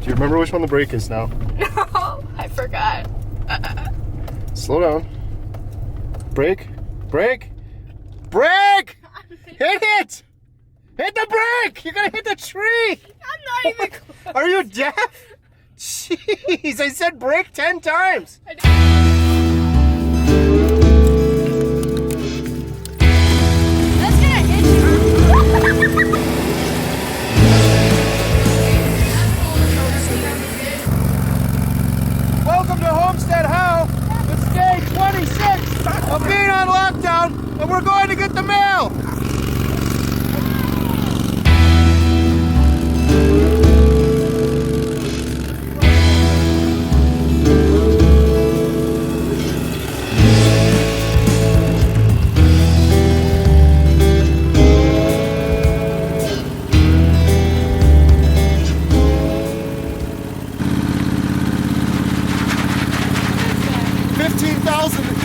Do you remember which one the brake is now? No, I forgot. Slow down. Brake. Brake. Brake! Hit it! Hit the brake! You're gonna hit the tree! I'm not even close. Are you deaf? Jeez, I said brake 10 times. That's gonna hit you. Welcome to HomesteadHow. It's day 26 of being on lockdown, and we're going to get the mail.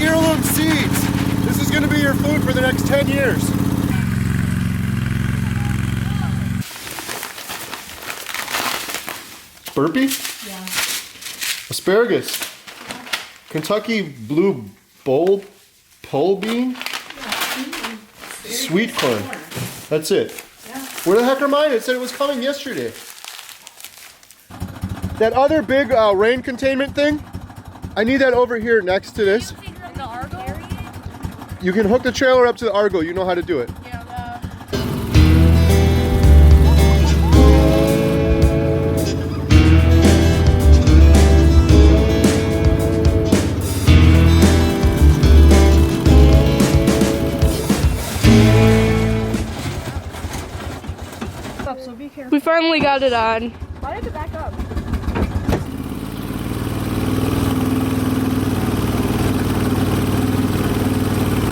Heirloom seeds. This is going to be your food for the next 10 years. Burpee? Yeah. Asparagus. Kentucky blue bulb pole bean. Yeah. Sweet corn. That's it. Yeah. Where the heck are mine? It said it was coming yesterday. That other big rain containment thing, I need that over here next to this. You can hook the trailer up to the Argo. You know how to do it. Yeah. So be careful. We finally got it on. Why did it back up?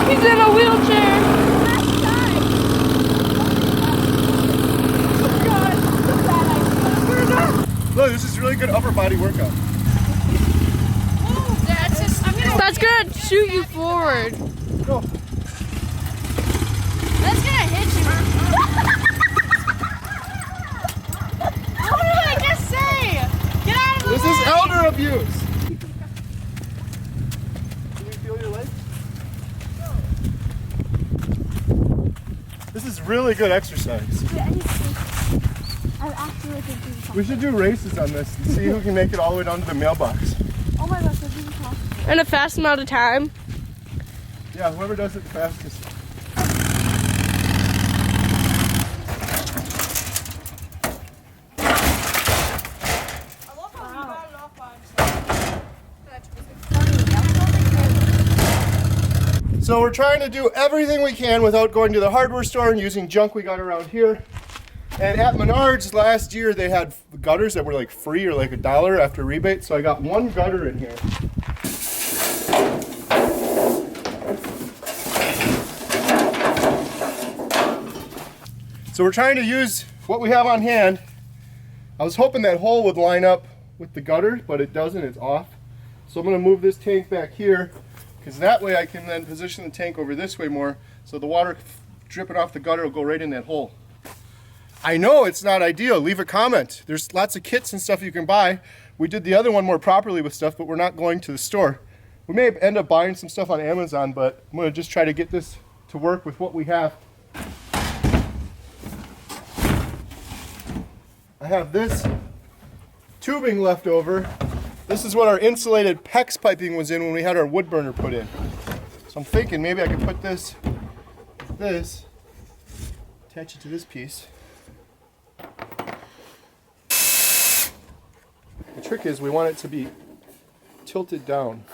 He's in a wheelchair. Look, this is really good upper body workout. That's gonna shoot you forward. Go. That's gonna hit you. What did I just say? Get out of the way. This is elder abuse. Can you feel your legs? This is really good exercise. I'm actually thinking something. We should do races on this and see who can make it all the way down to the mailbox. Oh my gosh, this is impossible. In a fast amount of time. Yeah, whoever does it the fastest. So we're trying to do everything we can without going to the hardware store and using junk we got around here. And at Menards last year, they had gutters that were like free or like $1 after rebate. So I got one gutter in here. So we're trying to use what we have on hand. I was hoping that hole would line up with the gutter, but it doesn't, it's off. So I'm gonna move this tank back here, because that way I can then position the tank over this way more, so the water dripping off the gutter will go right in that hole. I know it's not ideal. Leave a comment. There's lots of kits and stuff you can buy. We did the other one more properly with stuff, but we're not going to the store. We may end up buying some stuff on Amazon, but I'm going to just try to get this to work with what we have. I have this tubing left over. This is what our insulated PEX piping was in when we had our wood burner put in. So I'm thinking maybe I could put this, attach it to this piece. The trick is we want it to be tilted down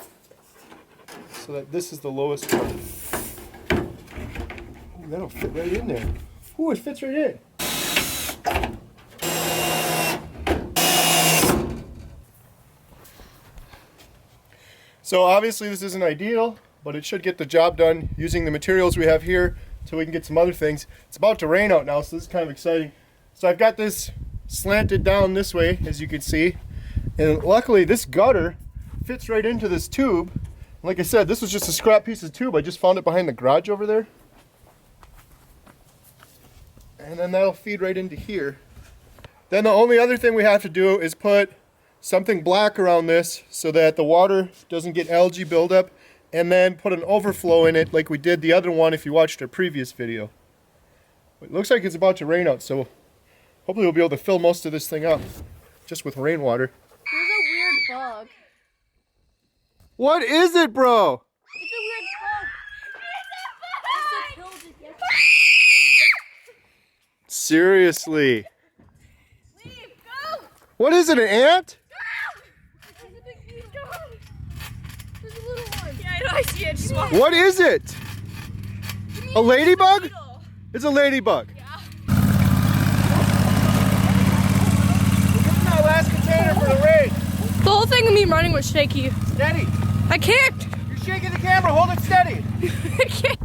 so that this is the lowest part. Ooh, that'll fit right in there. Ooh, it fits right in. So obviously this isn't ideal, but it should get the job done using the materials we have here until we can get some other things. It's about to rain out now, so this is kind of exciting. So I've got this slanted down this way, as you can see. And luckily this gutter fits right into this tube. Like I said, this was just a scrap piece of tube. I just found it behind the garage over there. And then that'll feed right into here. Then the only other thing we have to do is put something black around this so that the water doesn't get algae buildup, and then put an overflow in it like we did the other one if you watched our previous video. It looks like it's about to rain out, so hopefully we'll be able to fill most of this thing up just with rainwater. There's a weird bug. What is it, bro? It's a weird bug. It's a bug. Seriously. Leave, go. What is it, an ant? It's a big dog. There's a little one. Yeah, I know, I see it. Just walk. What is it? A ladybug? It's a ladybug. Yeah. We're getting our last container for the rain. The whole thing of me running was shaky. Steady. I can't. You're shaking the camera. Hold it steady. I can't.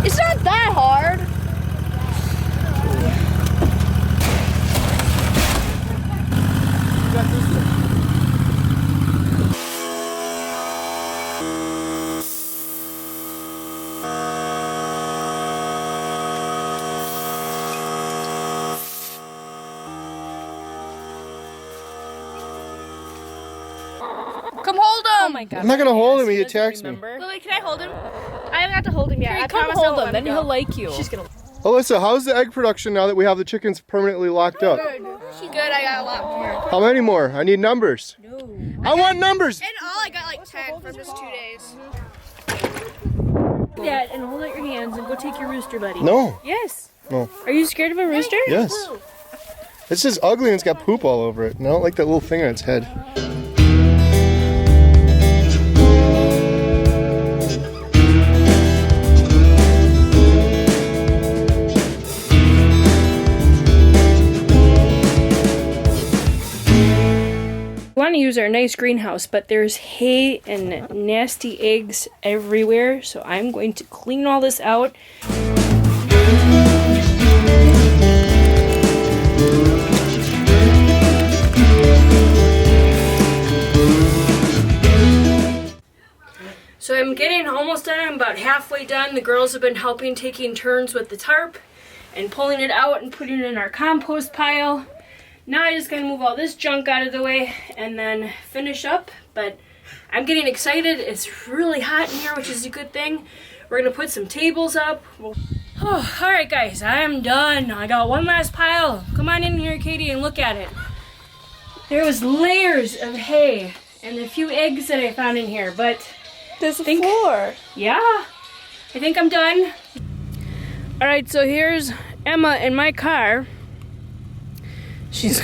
It's not that hard. You got this one. Come hold him. Oh my god. I'm not gonna hold him. He attacks me. Lily, can I hold him? I haven't got to hold him yet. Here, I come promise I hold won't him, let then go. he'll like you. She's gonna. Alyssa, how's the egg production now that we have the chickens permanently locked up? Good. I got a lot more. How many more? I need numbers. No. I want numbers. In all, I got like 10 from just 2 days. Dad, and hold out your hands and go take your rooster, buddy. No. Yes. No. Are you scared of a rooster? Yes. It's just ugly and it's got poop all over it. And I don't like that little thing on its head. We want to use our nice greenhouse, but there's hay and nasty eggs everywhere, so I'm going to clean all this out. So I'm getting almost done. I'm about halfway done. The girls have been helping, taking turns with the tarp and pulling it out and putting it in our compost pile. Now I just gotta move all this junk out of the way and then finish up, but I'm getting excited. It's really hot in here, which is a good thing. We're gonna put some tables up. Oh, all right guys, I am done. I got one last pile. Come on in here, Katie, and look at it. There was layers of hay and a few eggs that I found in here, but There's a floor. yeah, I think I'm done. All right, so here's Emma in my car. She's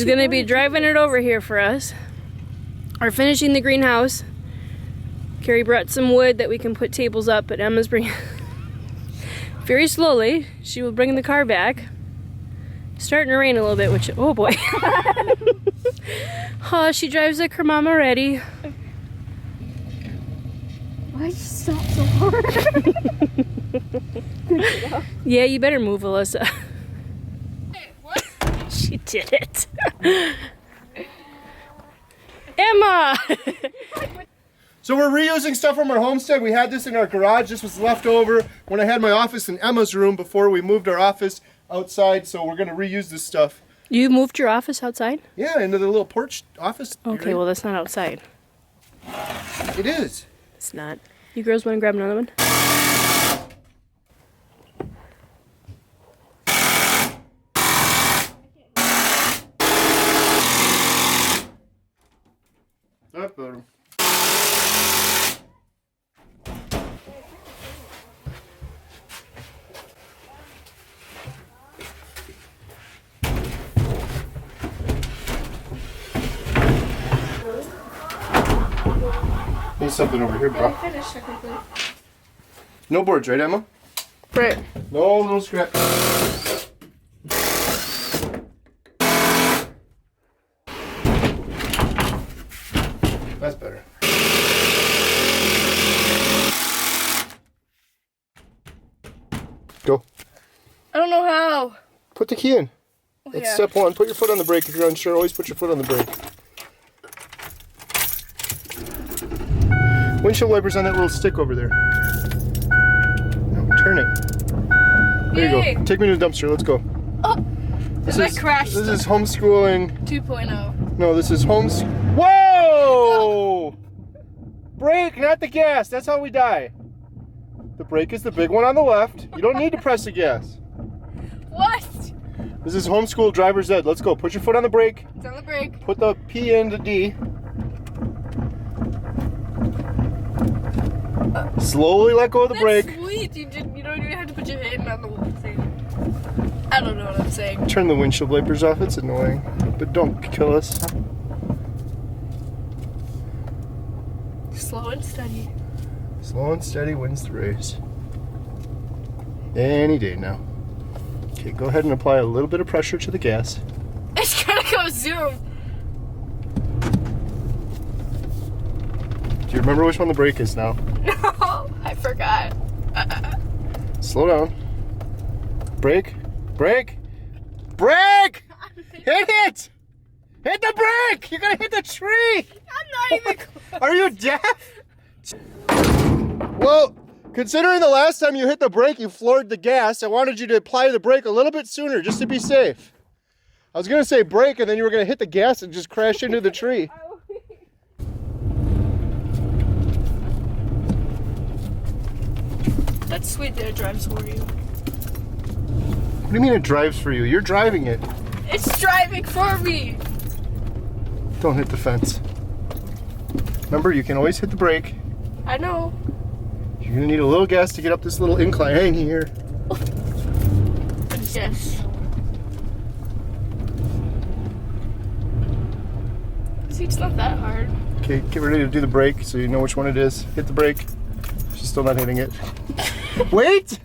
gonna be driving it over here for us. We're finishing the greenhouse. Carrie brought some wood that we can put tables up, but Emma's bringing very slowly. She will bring the car back. It's starting to rain a little bit, which, oh boy. Oh, she drives like her mom already. Why you stop so hard? Yeah, you better move, Alyssa. She did it. Emma! So we're reusing stuff from our homestead. We had this in our garage. This was left over when I had my office in Emma's room before we moved our office outside. So we're going to reuse this stuff. You moved your office outside? Yeah, into the little porch office. Okay, area. well that's not outside. It is. It's not. You girls want to grab another one? That's better. Need something over here, bro. Finish technically. No boards, right, Emma? Right. No scrap. That's better. Go. I don't know how. Put the key in. That's Yeah. step one. Put your foot on the brake if you're unsure. Always put your foot on the brake. Windshield wipers on that little stick over there. No, turn it. There you go. Take me to the dumpster. Let's go. Oh, this is homeschooling 2.0. No, this is Whoa! Brake, not the gas. That's how we die. The brake is the big one on the left. You don't need to press the gas. What? This is homeschool driver's ed. Let's go. Put your foot on the brake. It's on the brake. Put the P into D. Slowly let go of the brake. Sweet. You don't even have to put your hand on the thing. I don't know what I'm saying. Turn the windshield wipers off. It's annoying, but don't kill us. Slow and steady. Slow and steady wins the race. Any day now. Okay, go ahead and apply a little bit of pressure to the gas. It's gonna go zoom. Do you remember which one the brake is now? No, I forgot. Slow down. Brake. Brake. Brake! Hit it! Hit the brake! You're gonna hit the tree! I'm not even close. Are you deaf? Well, considering the last time you hit the brake, you floored the gas, I wanted you to apply the brake a little bit sooner, just to be safe. I was gonna say brake, and then you were gonna hit the gas and just crash into the tree. That's sweet that it drives for you. What do you mean it drives for you? You're driving it. It's driving for me. Don't hit the fence. Remember, you can always hit the brake. I know. You're gonna need a little gas to get up this little incline here. Yes. See, it's not that hard. Okay, get ready to do the brake so you know which one it is. Hit the brake. She's still not hitting it. Wait!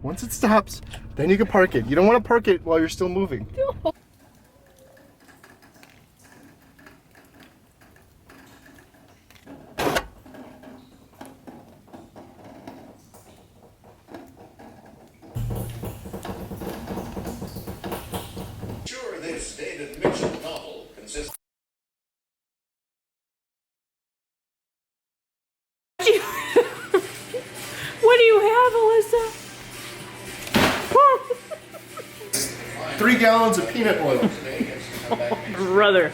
Once it stops, then you can park it. You don't want to park it while you're still moving. No. Sure, this David Mitchell novel consists. What do you have, Alyssa? 3 gallons of peanut oil. Brother.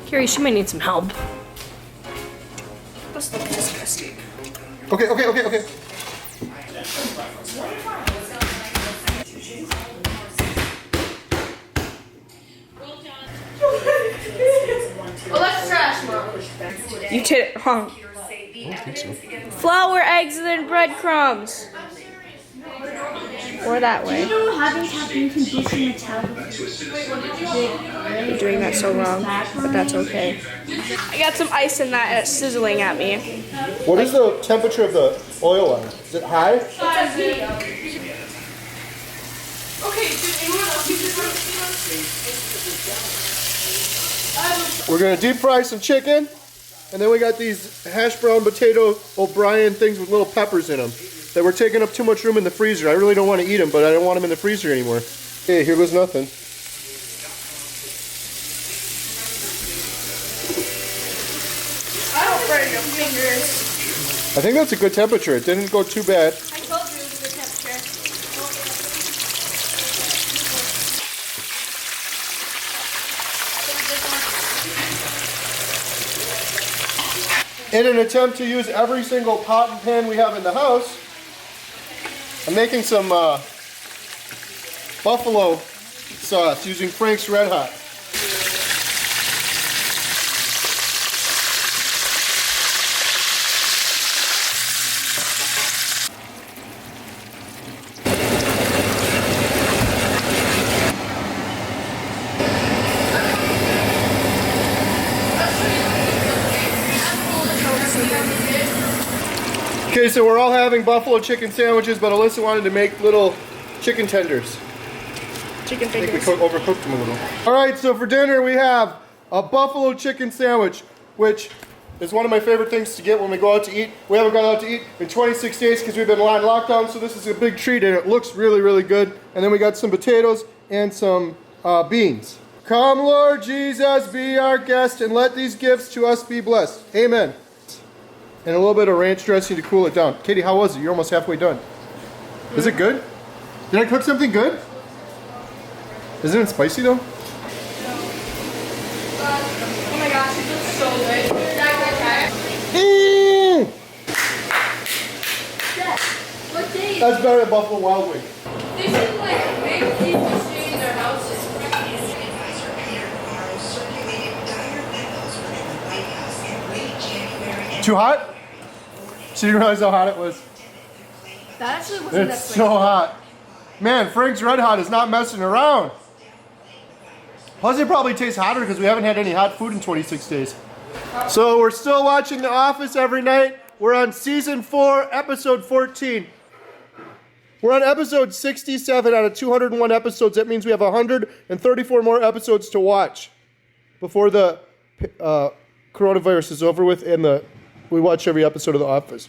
Carrie, she might need some help. Let's look disgusting. Okay, okay, okay, okay. Oh, that's trash, Mom. You did it wrong. I don't think so. Flour, eggs, and then breadcrumbs. Or that way. You're doing that so wrong, but that's okay. I got some ice in that and it's sizzling at me. What is the temperature of the oil on it? Is it high? Okay, did anyone else use this? We're gonna deep fry some chicken, and then we got these hash brown potato O'Brien things with little peppers in them that were taking up too much room in the freezer. I really don't want to eat them, but I don't want them in the freezer anymore. Okay, here goes nothing. I don't burn your fingers. I think that's a good temperature. It didn't go too bad. I told you it was a good temperature. In an attempt to use every single pot and pan we have in the house, I'm making some buffalo sauce using Frank's Red Hot. Okay, so we're all having buffalo chicken sandwiches, but Alyssa wanted to make little chicken tenders. Chicken I think we fingers. overcooked them a little. All right, so for dinner we have a buffalo chicken sandwich, which is one of my favorite things to get when we go out to eat. We haven't gone out to eat in 26 days because we've been on lockdown, so this is a big treat and it looks really, really good. And then we got some potatoes and some beans. Come, Lord Jesus, be our guest, and let these gifts to us be blessed. Amen. And a little bit of ranch dressing to cool it down. Katie, how was it? You're almost halfway done. Is it good? Did I cook something good? Isn't it spicy though? Oh my gosh, it looks so good. What day? That's better than Buffalo Wild Wings. They should like make people stay in their houses. Too hot? She didn't realize how hot it was. That actually wasn't that It's spicy. so hot. Man, Frank's Red Hot is not messing around. Plus it probably tastes hotter because we haven't had any hot food in 26 days. So we're still watching The Office every night. We're on season 4, episode 14. We're on episode 67 out of 201 episodes. That means we have 134 more episodes to watch before the coronavirus is over with and we watch every episode of The Office.